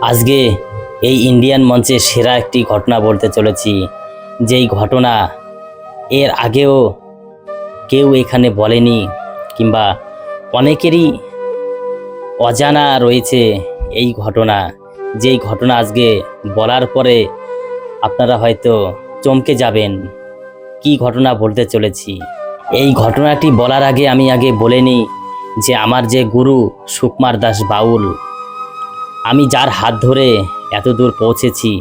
আজকে এই ইন্ডিয়ান মঞ্চে সেরা একটি ঘটনা বলতে চলেছি, যেই ঘটনা এর আগেও কেউ এখানে বলেনি কিংবা অনেকেরই অজানা রয়েছে এই ঘটনা। যেই ঘটনা আজকে বলার পরে আপনারা হয়তো চমকে যাবেন। কি ঘটনা বলতে চলেছি, এই ঘটনাটি বলার আগে আমি বলে নিই যে আমার যে গুরু সুকুমার দাস বাউল, আমি যার হাত ধরে এত দূর পৌঁছেছি,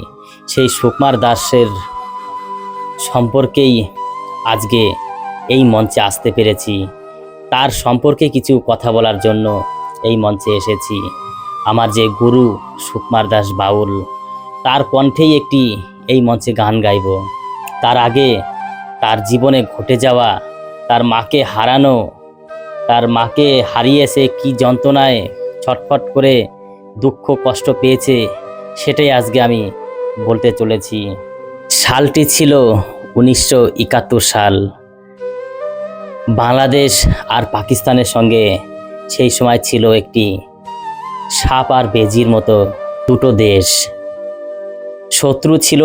সেই সুকুমার দাসের সম্পর্কেই আজকে এই মঞ্চে আসতে পেরেছি। তার সম্পর্কে কিছু কথা বলার জন্য এই মঞ্চে এসেছি। আমার যে গুরু সুকুমার দাস বাউল, তার কণ্ঠেই একটি এই মঞ্চে গান গাইব। তার আগে তার জীবনে ঘটে যাওয়া, তার মাকে হারানো, তার মাকে হারিয়ে সে কী যন্ত্রণায় ছটফট করে দুঃখ কষ্ট পেয়েছে, সেটাই আজকে আমি বলতে চলেছি। সালটি ছিল 1971 সাল। বাংলাদেশ আর পাকিস্তানের সঙ্গে সেই সময় ছিল একটি সাপ আর বেজির মতো দুটো দেশ। শত্রু ছিল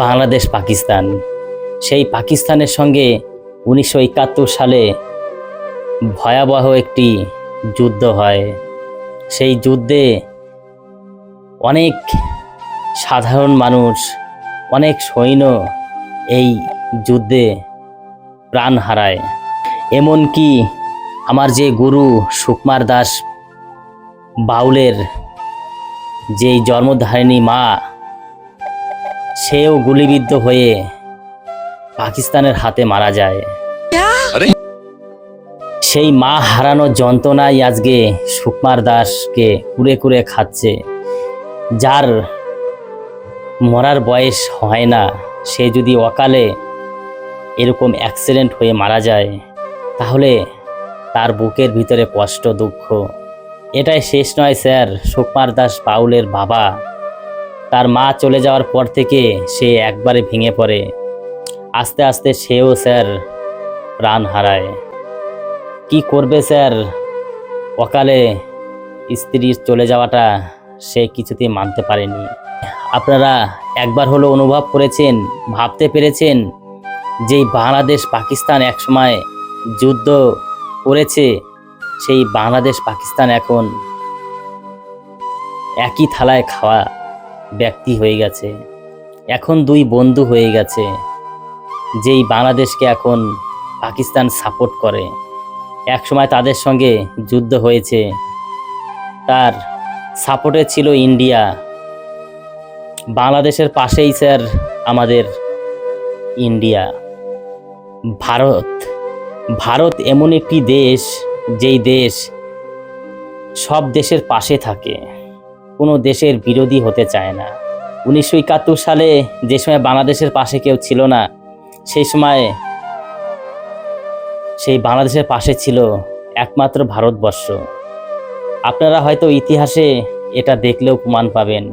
বাংলাদেশ পাকিস্তান। সেই পাকিস্তানের সঙ্গে 1971 সালে ভয়াবহ একটি যুদ্ধ হয়। সেই যুদ্ধে অনেক সাধারণ মানুষ, অনেক সৈন্য এই যুদ্ধে প্রাণ হারায়। এমনকি আমার যে গুরু সুকুমার দাস বাউলের যেই জন্মধারিণী মা, সেও গুলিবিদ্ধ হয়ে পাকিস্তানের হাতে মারা যায়। সেই মা হারানোর যন্ত্রণায় আজকে সুকুমার দাসকে কুরে কুরে খাচ্ছে। যার মরার বয়স হয় না, সে যদি অকালে এরকম অ্যাক্সিডেন্ট হয়ে মারা যায়, তাহলে তার বুকের ভিতরে কষ্ট দুঃখ এটাই শেষ নয় স্যার। সুকুমার দাস বাউলের বাবা, তার মা চলে যাওয়ার পর থেকে সে একবারে ভেঙে পড়ে। আস্তে আস্তে সেও স্যার প্রাণ হারায়। কি করবে স্যার, অকালে স্ত্রীর চলে যাওয়াটা সে কিছুতেই মানতে পারেনি। আপনারা একবার হলো অনুভব করেছেন, ভাবতে পেরেছেন যেই বাংলাদেশ পাকিস্তান একসময় যুদ্ধ করেছে, সেই বাংলাদেশ পাকিস্তান এখন একই থালায় খাওয়া ব্যক্তি হয়ে গেছে। এখন দুই বন্ধু হয়ে গেছে। যেই বাংলাদেশকে এখন পাকিস্তান সাপোর্ট করে, একসময় তাদের সঙ্গে যুদ্ধ হয়েছে, তার সাপোর্টে ছিল ইন্ডিয়া। বাংলাদেশের পাশেই স্যার আমাদের ইন্ডিয়া। ভারত এমন একটি দেশ, যেই দেশ সব দেশের পাশে থাকে, কোনো দেশের বিরোধী হতে চায় না। 1971 সালে যে সময় বাংলাদেশের পাশে কেউ ছিল না, সেই সময় সেই বাংলাদেশের পাশে ছিল একমাত্র ভারতবর্ষ। আপনারা হয়তো ইতিহাসে এটা দেখলেও প্রমাণ পাবেন।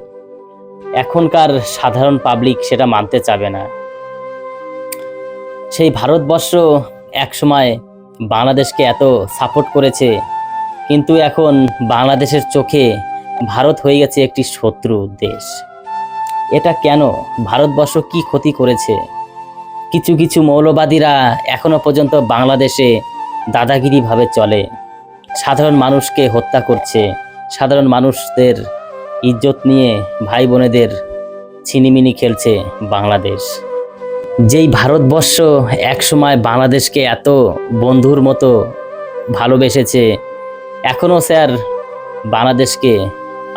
এখনকার সাধারণ পাবলিক সেটা মানতে চাবে না। সেই ভারতবর্ষ একসময় বাংলাদেশকে এত সাপোর্ট করেছে, কিন্তু এখন বাংলাদেশের চোখে ভারত হয়ে গেছে একটি শত্রু দেশ। এটা কেন? ভারতবর্ষ কি ক্ষতি করেছে? কিছু কিছু মৌলবাদীরা এখনো পর্যন্ত বাংলাদেশে দাদাগিরিভাবে চলে, সাধারণ মানুষকে হত্যা করছে, সাধারণ মানুষদের ইজ্জত নিয়ে ভাই বোনেদের ছিনিমিনি খেলছে বাংলাদেশ। যেই ভারতবর্ষ একসময় বাংলাদেশকে এত বন্ধুর মতো ভালোবেসেছে, এখনও স্যার বাংলাদেশকে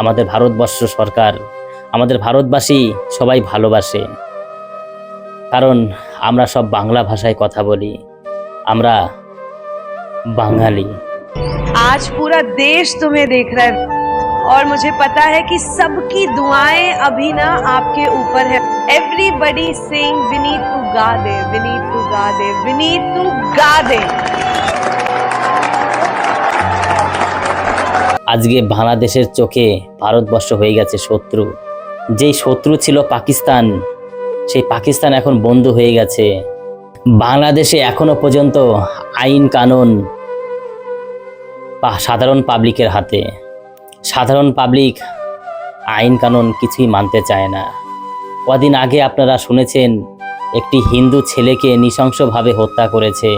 আমাদের ভারতবর্ষ সরকার, আমাদের ভারতবাসী সবাই ভালোবাসে। কারণ আমরা সব বাংলা ভাষায় কথা বলি, আমরা বাঙালি। आज पूरा देश तुम्हें देख रहा है और मुझे पता है कि सबकी दुआएं अभी ना आपके ऊपर है। एवरीबडी सिंग विनीत तू गा दे, विनीत तू गा दे, विनीत तू गा दे। আজকে বাংলাদেশের চোখে ভারতবর্ষ হয়ে গেছে শত্রু। যেই শত্রু ছিল পাকিস্তান, সেই পাকিস্তান এখন বন্ধু হয়ে গেছে। বাংলাদেশে এখনো পর্যন্ত আইন কানুন সাধারণ পাবলিকের হাতে। সাধারণ পাবলিক আইন কানুন কিছুই মানতে চায় না। কদিন আগে আপনারা শুনেছেন একটি হিন্দু ছেলেকে নৃশংসভাবে হত্যা করেছে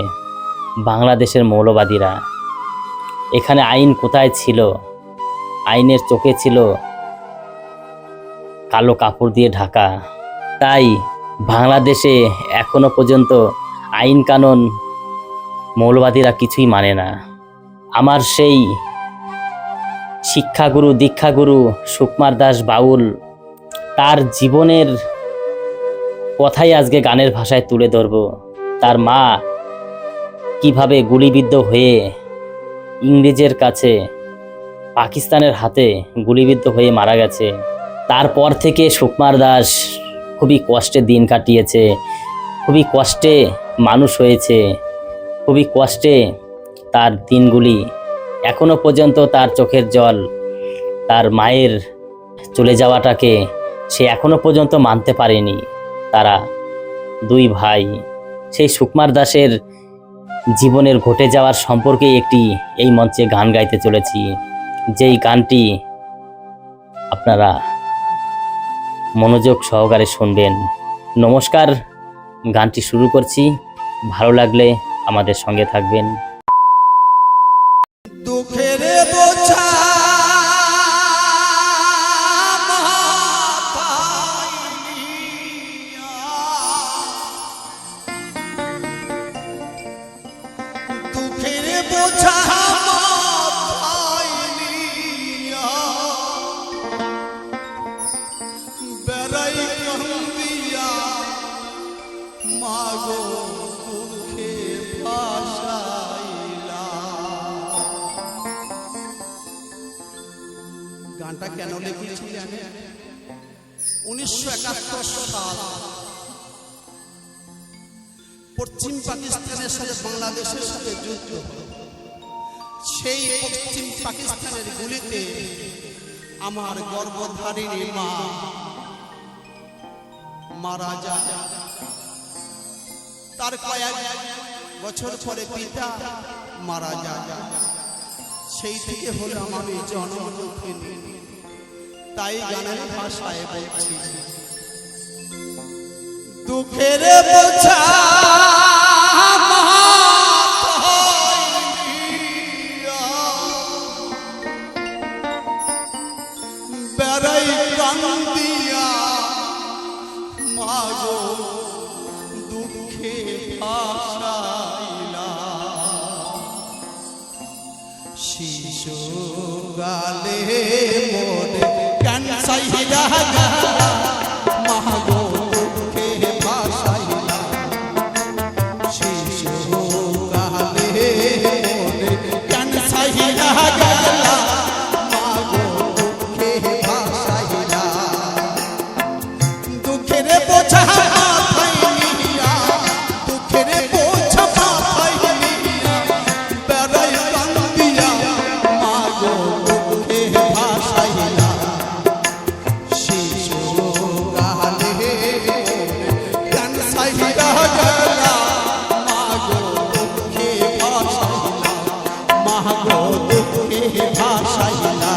বাংলাদেশের মৌলবাদীরা। এখানে আইন কোথায় ছিল? আইনের চোখে ছিল কালো কাপড় দিয়ে ঢাকা। তাই বাংলাদেশে এখনো পর্যন্ত আইন কানুন মৌলবাদীরা কিছুই মানে না। আমার সেই শিক্ষাগুরু দীক্ষাগুরু সুকুমার দাস বাউল, তার জীবনের কথাই আজকে গানের ভাষায় তুলে ধরব। তার মা কিভাবে গুলিবিদ্ধ হয়ে ইংরেজের কাছে, পাকিস্তানের হাতে গুলিবিদ্ধ হয়ে মারা গেছে। তারপর থেকে সুকুমার দাস খুবই কষ্টে দিন কাটিয়েছে, খুবই কষ্টে মানুষ হয়েছে, খুবই কষ্টে তার দিনগুলি। এখনো পর্যন্ত তার চোখের জল, তার মায়ের চলে যাওয়াটাকে সে এখনো পর্যন্ত মানতে পারেনি। তারা দুই ভাই সেই সুকুমার দাসের জীবনের ঘটে যাওয়ার সম্পর্কে একটি এই মঞ্চে গান গাইতে চলেছি, যেই গানটি আপনারা মনোযোগ সহকারে শুনবেন। নমস্কার, গানটি শুরু করছি। ভালো লাগলে আমাদের সঙ্গে থাকবেন। দুঃখের বোঝা দুঃখের বোঝা বেড়াই কান্দিয়া মাগো দুঃখে ভাসাইলা। গানটা কেন লিখেছি জানেন? 1971 সাল পশ্চিম পাকিস্তানের সাথে বাংলাদেশের সাথে যুদ্ধ। সেই পশ্চিম পাকিস্তানের গুলিতে আমার গর্ভধারিণী মা মারা যায়। তার কয়েক বছর পরে পিতা মারা যায়। সেই থেকে হলাম আমি জন্মদুঃখিনী। তাই গানের ভাষায় বলছি, দুঃখের বোঝা বেড়াই কান্দিয়া মাগো দুঃখে ভাসাইলা। শিশু গালে মোরে কানসাইলা মাগো দুঃখে ভাসাইলা। শিশু গালে মোরে কানসাইলা মাগো দুঃখে ভাসাইলা। দুঃখের বোঝা মাথায় নিয়া, দুঃখের বোঝা মাথায় নিয়া বেড়াই কান্দিয়া মাগো দুঃখে ভাসাইলা। শিশু গালে কানসাইলা গেলা মাগো দুঃখে ভাসাইলা, মাগো দুঃখে ভাসাইলা।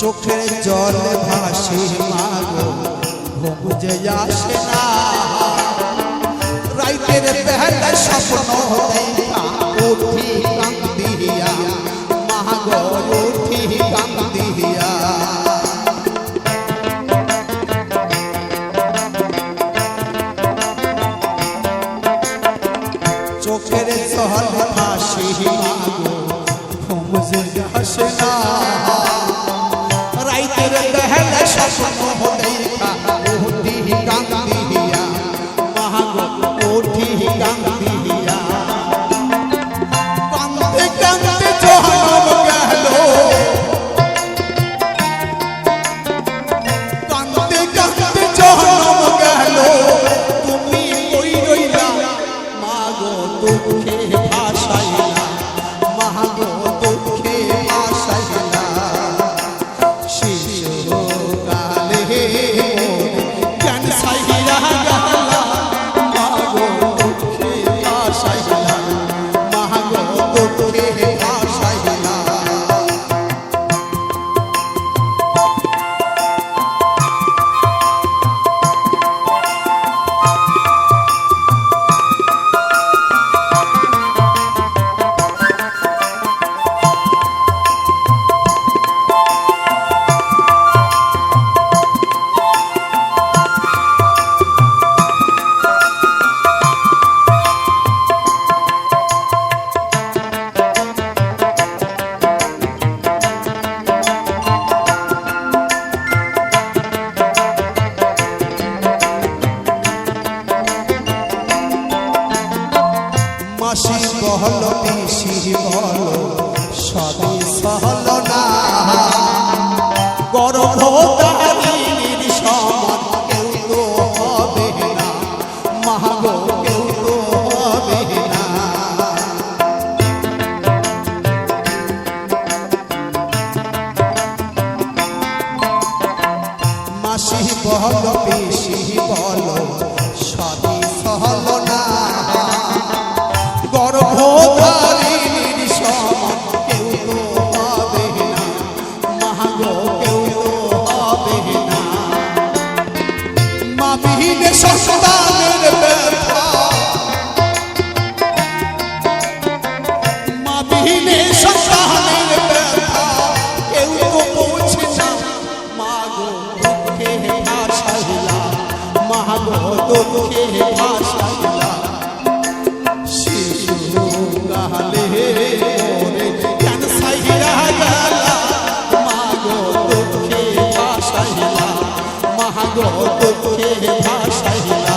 চোখের জল ভাসে মাগো ঘুম যে আসে না। রাইতের বেলা স্বপ্ন দেখা উঠি কান্দিয়া মাগো উঠি কান্দিয়া। চোখের জল ভাসে মাগো ঘুম যে আসে না। রাইতের বেলা স্বপ্ন দেখা উঠি কান্দিয়া মাগো উঠি কান্দিয়া। কান্দে কান্দে জনম গেল, কান্দে কান্দে জনম মাসি বহল পিসি বলো সবই সহল না গর্ভধারিণীর সমান কেউ তো হবে না মাগো কেউ তো হবে না মাসি বহল পিসি বলো সবই সহল না গর্ভধারিণীর সমান কেউ তো হবে না মাগো কেউ তো হবে না মা বিহীন সন্তানের ব্যথা মা বিহীন সন্তানের ব্যথা কেউ তো বোঝে না মাগো দুঃখে ভাসাইলা মাগো দুঃখে ভাসাইলা শিশু কালে মোরে কেন সাইরা গেলা মাগো দুঃখে ভাসাইলা মাগো দুঃখে ভাসাইলা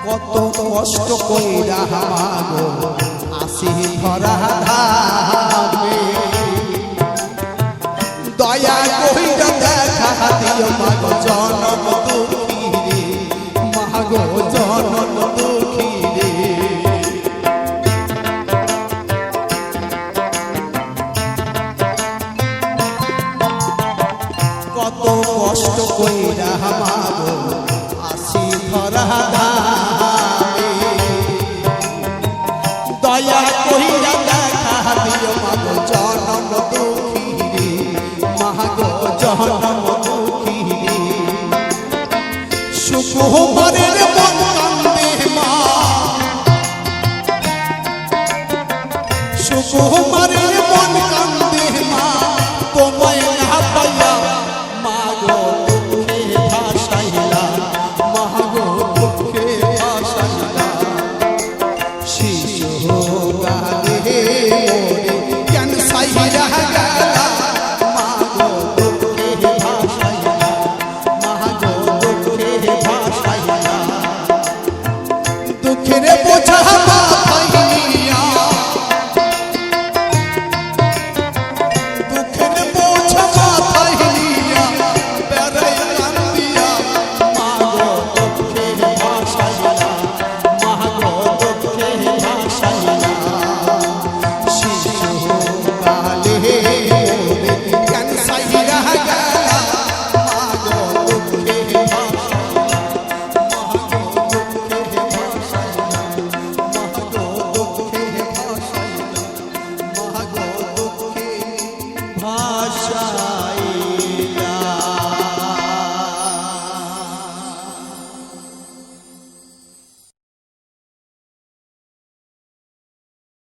কত কষ্ট কইরা মাগো আসি ধরা ধামে দয়া কইরা দেখা দিও মাগো জনম দুঃখী রে মাগো জনম দুঃখী রে কত কষ্ট কইরা মাগো আসি ধরা ধামে দয়া কইরা দেখা দিও মাগো জনম দুঃখী রে মাগো জনম দুঃখী রে সুকুমারের মন কান্দে মা সুকুমারের মন কান্দে মা তোমায় না পাইয়া মাগো দুঃখে ভাসাইলা মাগো দুঃখে ভাসাইলা শিশু কালে মোরে কেন সাইরা গেলা মাগো দুঃখে ভাসাইলা মাগো দুঃখে ভাসাইলা দুঃখের বোঝা